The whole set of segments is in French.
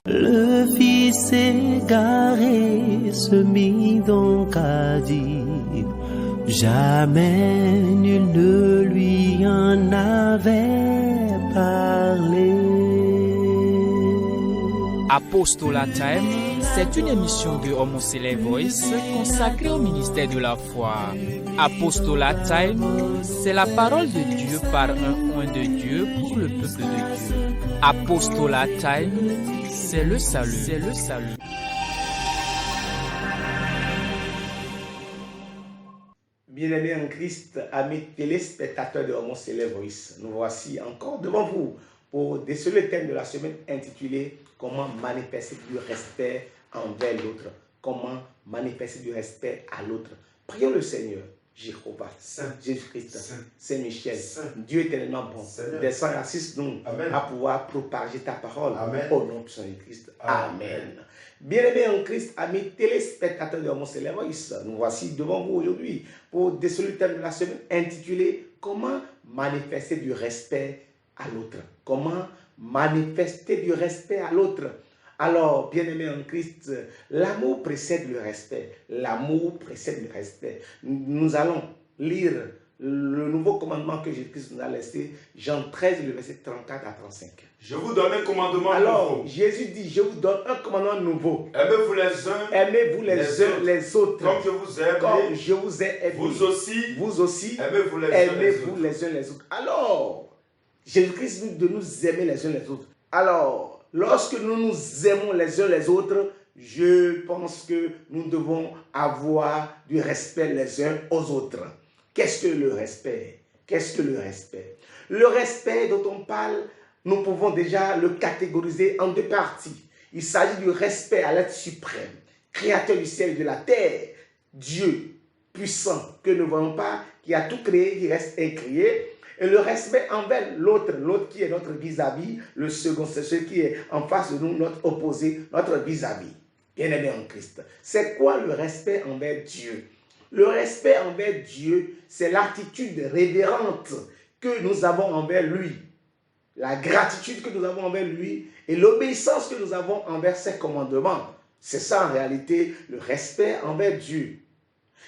Le fils égaré se mit donc à dire, jamais nul ne lui en avait parlé. Apostolat Time, c'est une émission de Homoselect Voice consacrée au ministère de la foi. Apostolat Time, c'est la parole de Dieu par un oint de Dieu pour le peuple de Dieu. Apostolat Time, c'est le salut. C'est le salut. Bien-aimés en Christ, amis téléspectateurs de Homoselect Voice, nous voici encore devant vous pour déceler le thème de la semaine intitulé « Comment manifester du respect envers l'autre ». Comment manifester du respect à l'autre. Prions le Seigneur, Jéhovah, Jésus-Christ, Saint-Michel, Dieu éternellement bon, descends et assiste-nous à pouvoir propager ta parole. Amen. Au nom de Saint-Christ. Amen. Bien-aimés en Christ, amis téléspectateurs de Homoselect Voice, nous voici devant vous aujourd'hui pour déceler le thème de la semaine intitulé « Comment manifester du respect à l'autre ». Comment manifester du respect à l'autre. Alors, bien-aimés en Christ, l'amour précède le respect. L'amour précède le respect. Nous allons lire le nouveau commandement que Jésus-Christ nous a laissé, Jean 13, le verset 34 à 35. Je vous donne un commandement nouveau. Alors, Jésus dit, je vous donne un commandement nouveau. Aimez-vous les uns, aimez-vous les uns les autres. Comme je vous ai aimé. Comme je vous ai aimé. Vous aussi, aimez-vous les uns les autres. Alors, Jésus-Christ nous dit de nous aimer les uns les autres. Alors, lorsque nous nous aimons les uns les autres, je pense que nous devons avoir du respect les uns aux autres. Qu'est-ce que le respect? Qu'est-ce que le respect? Le respect dont on parle, nous pouvons déjà le catégoriser en deux parties. Il s'agit du respect à l'être suprême, créateur du ciel et de la terre, Dieu puissant que nous ne voyons pas, qui a tout créé, qui reste incréé. Et le respect envers l'autre, l'autre qui est notre vis-à-vis, le second, c'est celui qui est en face de nous, notre opposé, notre vis-à-vis. Bien-aimé en Christ. C'est quoi le respect envers Dieu? Le respect envers Dieu, c'est l'attitude révérente que nous avons envers lui, la gratitude que nous avons envers lui et l'obéissance que nous avons envers ses commandements. C'est ça en réalité le respect envers Dieu.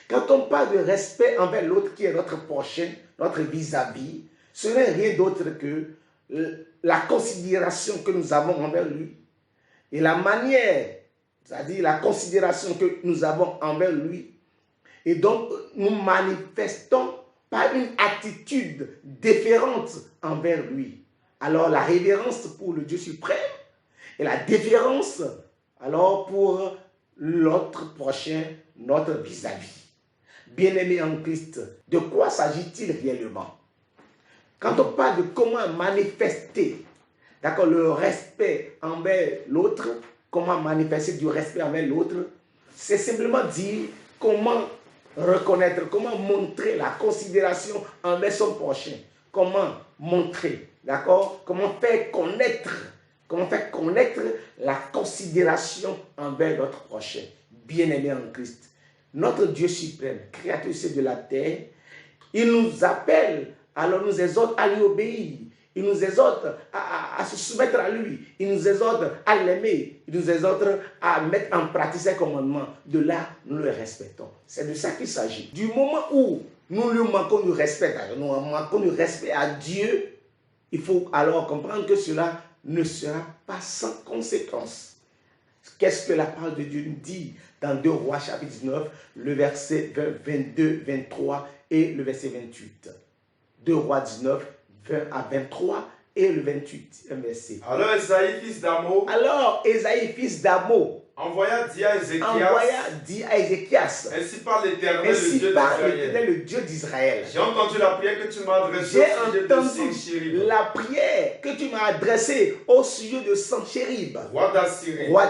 Quand on parle de respect envers l'autre qui est notre prochain, notre vis-à-vis, ce n'est rien d'autre que la considération que nous avons envers lui et la manière, c'est-à-dire la considération que nous avons envers lui. Et donc, nous manifestons par une attitude déférente envers lui. Alors, la révérence pour le Dieu suprême et la déférence alors pour l'autre prochain, notre vis-à-vis. Bien-aimés en Christ, de quoi s'agit-il réellement? Quand on parle de comment manifester, d'accord, le respect envers l'autre, comment manifester du respect envers l'autre, c'est simplement dire comment reconnaître, comment montrer la considération envers son prochain. Comment montrer, d'accord? Comment faire connaître la considération envers notre prochain. Bien-aimé en Christ. Notre Dieu suprême, créateur de la terre, il nous appelle, alors nous exhorte à lui obéir. Il nous exhorte à se soumettre à lui. Il nous exhorte à l'aimer. Il nous exhorte à mettre en pratique ses commandements. De là, nous le respectons. C'est de ça qu'il s'agit. Du moment où nous lui manquons du respect, nous manquons du respect à Dieu, il faut alors comprendre que cela ne sera pas sans conséquence. Qu'est-ce que la parole de Dieu nous dit dans 2 Rois chapitre 19, le verset 22, 23 et le verset 28. 2 Rois 19, 20 à 23 et le 28, un verset. Alors Esaïe, fils d'Amo, envoya dire à Ézéchias, ainsi parle l'Éternel, le Dieu d'Israël. J'ai entendu la prière que tu m'as adressée au sujet de Sanchérib, roi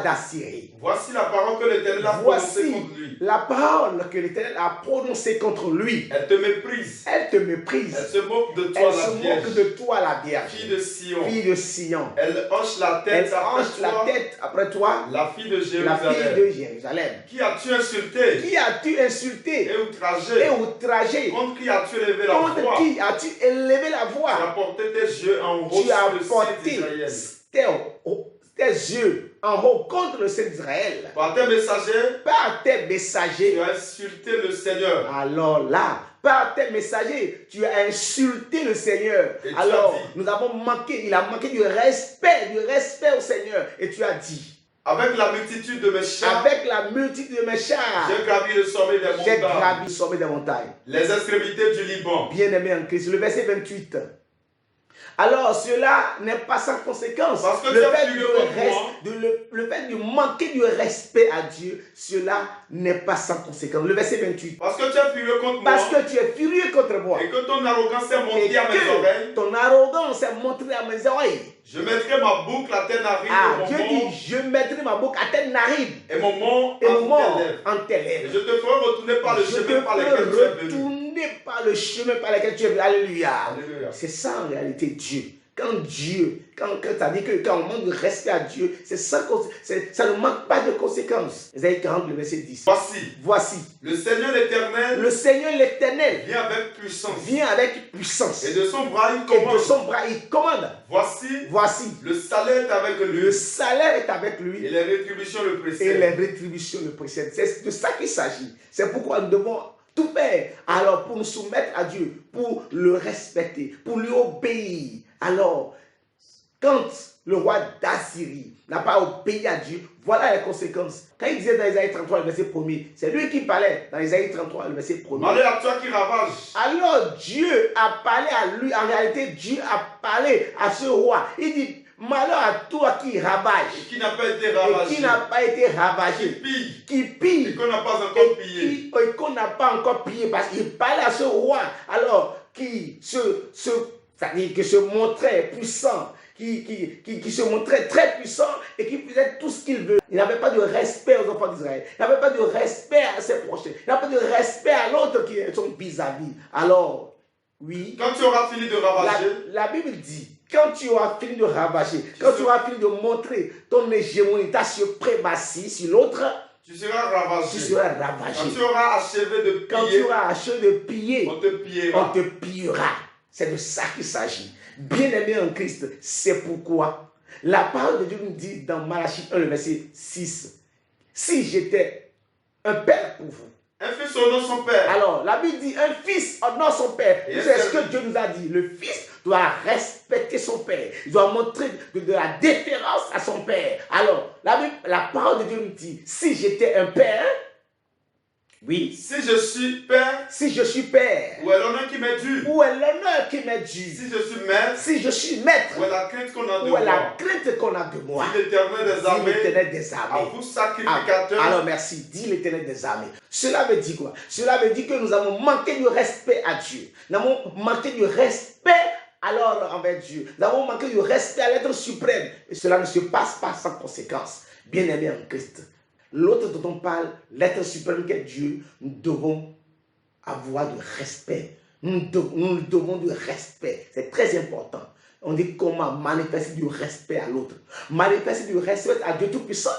d'Assyrie. Voici la parole que l'Éternel a prononcée contre lui. La parole que l'Éternel a prononcée contre lui. Elle te méprise. Elle se moque de toi, la Vierge. Fille de Sion. Elle hoche la tête après toi. La fille de Jérusalem. Qui as-tu insulté? Et outragé. Contre qui as-tu élevé la voix? Tu as porté tes yeux en haut sur le ciel d'Israël. tes yeux en haut contre le Saint d'Israël, par tes messagers, tu as insulté le Seigneur. Alors là, par tes messagers, tu as insulté le Seigneur. Alors, nous avons manqué, il a manqué du respect au Seigneur. Et tu as dit, avec la multitude de mes chars, j'ai gravi le sommet des montagnes, les extrémités du Liban. Bien-aimé en Christ, le verset 28. Alors cela n'est pas sans conséquence. Parce que le fait de manquer du respect à Dieu, cela n'est pas sans conséquence. Le verset 28. Parce que tu es furieux contre moi. Parce que tu es furieux contre moi. Et que ton arrogance est montée à mes oreilles. Ton arrogance est montrée à mes oreilles. Je mettrai ma boucle à tes narines. Dieu dit, je mettrai ma boucle à tes narines. Et mon mot en tes lèvres. Et je te ferai retourner par le chemin par lequel tu es venu. Par le chemin par lequel tu es venu. Alléluia. C'est ça en réalité Dieu. Quand ça dit que quand on manque de respect à Dieu, ça ne manque pas de conséquences. Ésaïe 40, le verset 10. Voici. Le Seigneur l'Éternel. Vient avec puissance. Et de son bras il commande. Voici. Le salaire est avec lui. Et les rétributions le précèdent. C'est de ça qu'il s'agit. C'est pourquoi nous devons tout faire. Alors, pour nous soumettre à Dieu, pour le respecter, pour lui obéir. Alors, quand le roi d'Assyrie n'a pas obéi à Dieu, voilà les conséquences. Quand il disait dans Isaïe 33, le verset 1er, c'est lui qui parlait dans Isaïe 33, le verset 1er. Malheur à toi qui ravage. Alors, Dieu a parlé à lui. En réalité, Dieu a parlé à ce roi. Il dit, malheur à toi qui ravage. Et qui n'a pas été ravagé. Qui pille. Et qu'on n'a pas encore pillé. Et qu'on n'a pas encore pillé. Parce qu'il parlait à ce roi. Alors, c'est-à-dire que se montrait puissant. Qui se montrait très puissant et qui faisait tout ce qu'il veut. Il n'avait pas de respect aux enfants d'Israël. Il n'avait pas de respect à ses prochains. Il n'avait pas de respect à l'autre qui est son vis-à-vis. Alors, oui. Quand tu auras fini de ravager. La Bible dit, quand tu auras fini de ravager, quand tu auras fini de montrer ton hégémonie, ta suprématie sur l'autre, tu seras ravagé. Quand tu auras achevé de piller, on te pillera. C'est de ça qu'il s'agit. Bien-aimé en Christ, c'est pourquoi la parole de Dieu nous dit dans Malachie 1, le verset 6, si j'étais un père pour vous. Un fils honore son père. Alors, la Bible dit un fils honore son père. C'est ce que Dieu nous a dit. Le fils doit respecter son père. Il doit montrer de la déférence à son père. Alors, la parole de Dieu nous dit, si j'étais un père, oui. Si je suis père. Où est l'honneur qui m'est dû? Si je suis maître. Où est la crainte qu'on a de moi? Dit l'Éternel des armées. À vous sacrificateurs. Alors merci. Dit l'Éternel des armées. Cela veut dire quoi? Cela veut dire que nous avons manqué du respect à Dieu. Nous avons manqué du respect alors envers Dieu. Nous avons manqué du respect à l'être suprême. Et cela ne se passe pas sans conséquence. Bien-aimé en Christ. L'autre dont on parle, l'être suprême qu'est Dieu, nous devons avoir du respect. Nous devons du respect. C'est très important. On dit comment manifester du respect à l'autre. Manifester du respect à Dieu Tout-Puissant,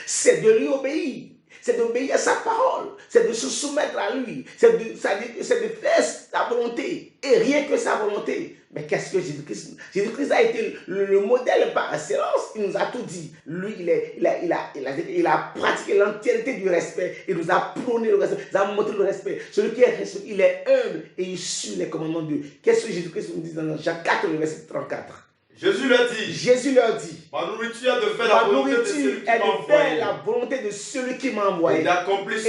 c'est de lui obéir. C'est d'obéir à sa parole. C'est de se soumettre à lui. C'est de faire sa volonté. Et rien que sa volonté. Mais qu'est-ce que Jésus-Christ? Jésus-Christ a été le modèle par excellence. Il nous a tout dit. Lui, il a pratiqué l'entièreté du respect. Il nous a prôné le respect. Il nous a montré le respect. Celui qui est respect, il est humble et il suit les commandements de Dieu. Qu'est-ce que Jésus-Christ nous dit dans Jean 4, le verset 34? Jésus leur dit, ma nourriture est de faire la volonté de celui qui m'a envoyé. Et d'accomplir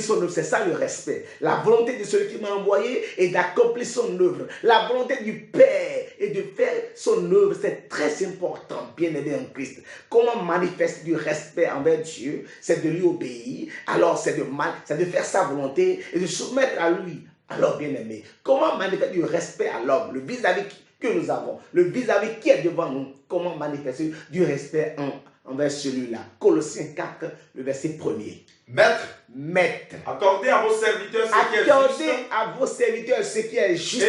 son œuvre. C'est ça le respect. La volonté de celui qui m'a envoyé et d'accomplir son œuvre. La volonté du Père et de faire son œuvre. C'est très important, bien-aimé en Christ. Comment manifester du respect envers Dieu? C'est de lui obéir. Alors c'est de faire sa volonté et de soumettre à lui. Alors, bien-aimé, comment manifester du respect à l'homme? Le vis-à-vis que nous avons, le vis-à-vis qui est devant nous, comment manifester du respect envers celui-là? Colossiens 4, le verset 1er. Maître. Accordez à vos serviteurs ce qui est juste.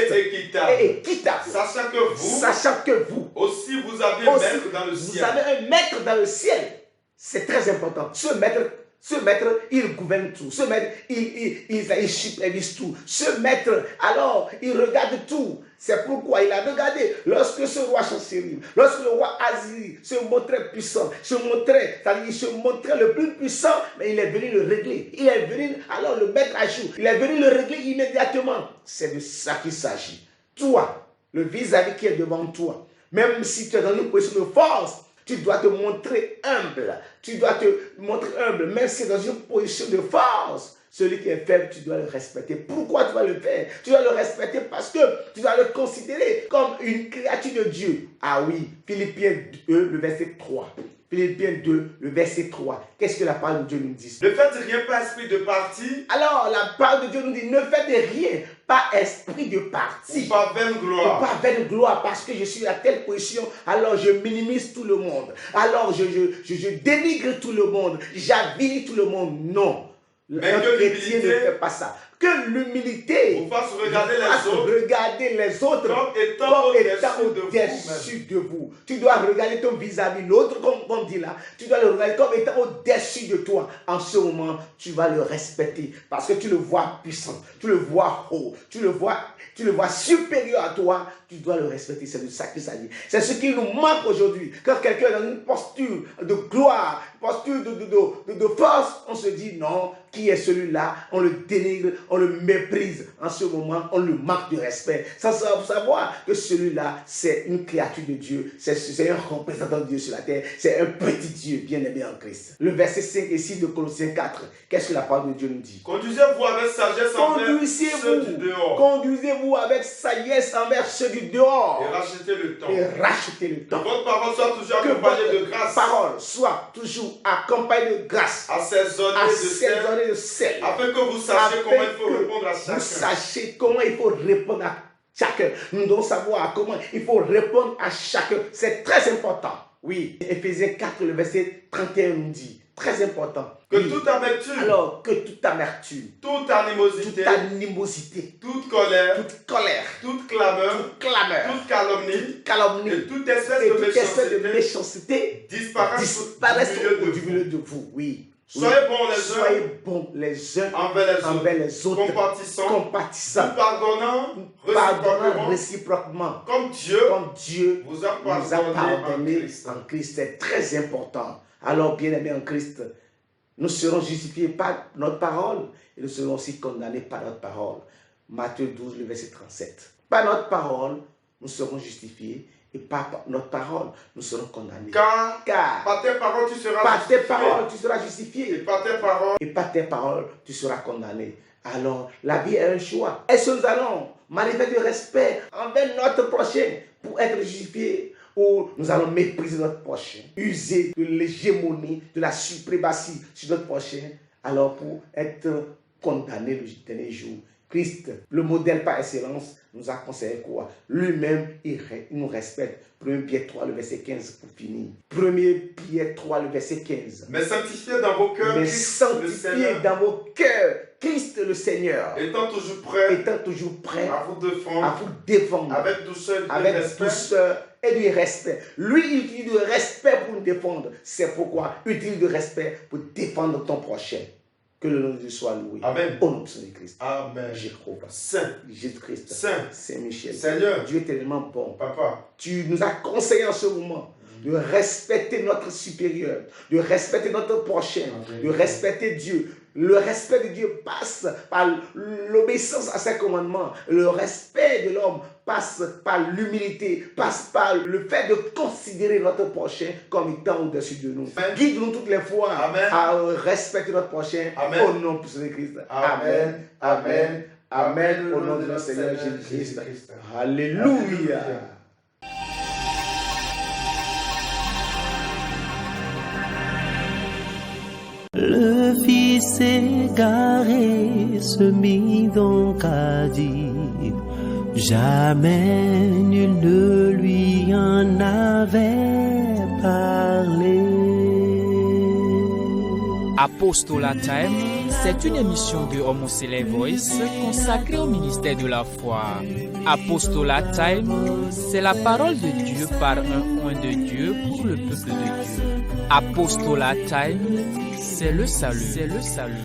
Et équitable. Sachant que vous aussi vous avez un maître dans le ciel. Vous avez un maître dans le ciel. C'est très important. Ce maître, il gouverne tout. Ce maître, il supervise tout. Ce maître, alors, il regarde tout. C'est pourquoi il a regardé, lorsque ce roi Sennacherib, lorsque le roi Azir se montrait puissant, c'est-à-dire il se montrait le plus puissant, mais il est venu le régler. Il est venu alors le mettre à jour. Il est venu le régler immédiatement. C'est de ça qu'il s'agit. Toi, le vis-à-vis qui est devant toi, même si tu es dans une position de force, tu dois te montrer humble. Tu dois te montrer humble, même si tu es dans une position de force. Celui qui est faible, tu dois le respecter. Pourquoi tu dois le faire? Tu dois le respecter parce que tu dois le considérer comme une créature de Dieu. Ah oui, Philippiens 2, le verset 3. Philippiens 2, le verset 3. Qu'est-ce que la parole de Dieu nous dit? Ne faites rien par esprit de parti. Alors, la parole de Dieu nous dit, ne faites rien par esprit de parti. Ou par vaine gloire. Ou par vaine gloire, parce que je suis à telle position, alors je minimise tout le monde. Alors je dénigre tout le monde. J'avilie tout le monde. Non. Mais un que chrétien ne fait pas ça. Que l'humilité vous fasse regarder les autres comme étant au-dessus de vous. Tu dois regarder ton vis-à-vis, l'autre, comme on dit là, tu dois le regarder comme étant au-dessus de toi. En ce moment, tu vas le respecter parce que tu le vois puissant, tu le vois haut, tu le vois supérieur à toi, tu dois le respecter. C'est de ça qu'il s'agit. C'est ce qui nous manque aujourd'hui. Quand quelqu'un est dans une posture de gloire, posture de force, on se dit non, qui est celui-là? On le dénigre, on le méprise. En ce moment, on le manque de respect. Sans savoir que celui-là, c'est une créature de Dieu. C'est un représentant de Dieu sur la terre. C'est un petit Dieu bien aimé en Christ. Le verset 5 et 6 de Colossiens 4. Qu'est-ce que la parole de Dieu nous dit? Conduisez-vous avec sagesse envers ceux du dehors. Conduisez-vous avec sagesse envers ceux du dehors. Et rachetez le temps. Que votre parole soit toujours accompagnée de grâce. Parole soit toujours accompagnée de grâce. Assaisonnée de sel. Afin que vous sachiez comment il faut répondre à chacun. Vous sachiez comment il faut répondre à chacun. Nous devons savoir comment il faut répondre à chacun. C'est très important. Oui. Éphésiens 4, le verset 31 nous dit. Très important. Que toute amertume. Alors, que toute amertume. Toute animosité. Toute colère. Toute clameur. Toute calomnie. Et toute espèce de méchanceté. Disparaissent au milieu de vous. Oui. Soyez bons les uns envers les autres, compatissants, pardonnant réciproquement, comme Dieu vous a pardonné en Christ. C'est très important. Alors, bien-aimés en Christ, nous serons justifiés par notre parole et nous serons aussi condamnés par notre parole. Matthieu 12, le verset 37. Par notre parole, nous serons justifiés. Et par notre parole, nous serons condamnés. Car par tes paroles, tu seras justifié. Et par tes paroles, tu seras condamné. Alors, la vie est un choix. Est-ce que nous allons manifester du respect envers notre prochain pour être justifié, ou nous allons mépriser notre prochain, user de l'hégémonie, de la suprématie sur notre prochain, alors pour être condamné le dernier jour? Christ, le modèle par excellence, nous a conseillé quoi? Lui-même, il nous respecte. 1 Pierre 3, le verset 15 pour finir. 1 Pierre 3, le verset 15. Mais sanctifiez dans vos cœurs Christ le Seigneur. Étant toujours prêt à vous défendre. Avec douceur et du respect. Lui, il utilise du respect pour nous défendre. C'est pourquoi utilise du respect pour défendre ton prochain. Que le nom de Dieu soit loué. Amen. Au nom de Jésus-Christ. Amen. Jéhovah. Saint. Jésus-Christ. Saint Michel. Seigneur. Dieu est tellement bon. Papa. Tu nous as conseillé en ce moment de respecter notre supérieur, de respecter notre prochain, de respecter Dieu. Le respect de Dieu passe par l'obéissance à ses commandements. Le respect de l'homme passe par l'humilité, passe par le fait de considérer notre prochain comme étant au-dessus de nous. Guide-nous toutes les fois à respecter notre prochain. Amen. Au nom de Christ. Amen. Amen. Amen. Au nom de notre Seigneur Jésus-Christ. Alléluia. Le fils égaré se mit donc à dire, jamais nul ne lui en avait parlé. Apostolat Time, c'est une émission de Homoseley Voice consacrée au ministère de la foi. Apostolat Time, c'est la parole de Dieu par un oint de Dieu pour le peuple de Dieu. Apostolat Time, c'est le salut.